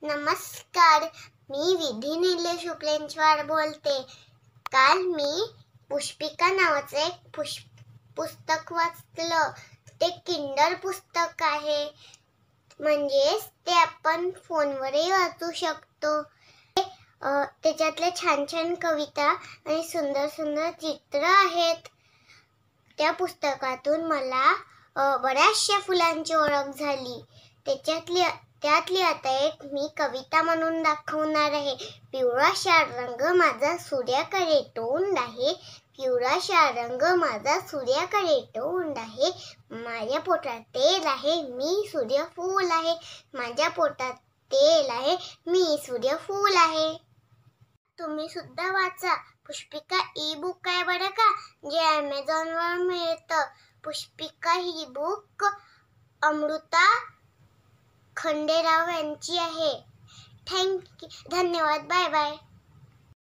नमस्कार, मी विधी निलेश उपलेंचवार बोलते. काल मी पुष्पिका नावाचं एक पुस्तक वाचलं. ते किंडल पुस्तक आहे, म्हणजेच ते आपण फोनवरही वाचू शकतो. त्याच्यातले छान छान कविता आणि सुंदर सुंदर चित्र आहेत. त्या पुस्तकातून मला बऱ्याचशा फुलांची ओळख झाली. त्यातली आता एक मी कविता म्हणून दाखवणार आहे. पिवळा शार रंग माझा सूर्याकडे तोंड आहे, पिवळा शार रंग माझा सूर्याकडे तोंड आहे. माझ्या पोटात तेल आहे, मी सूर्यफूल आहे. माझ्या पोटात तेल आहे, मी सूर्यफूल आहे. तुम्ही सुद्धा वाचा. पुष्पिका ई बुक आहे बरं का, जे Amazonवर मिळतं. पुष्पिका ही बुक अमृता खंडेराव यांची आहे. धन्यवाद. Bye bye.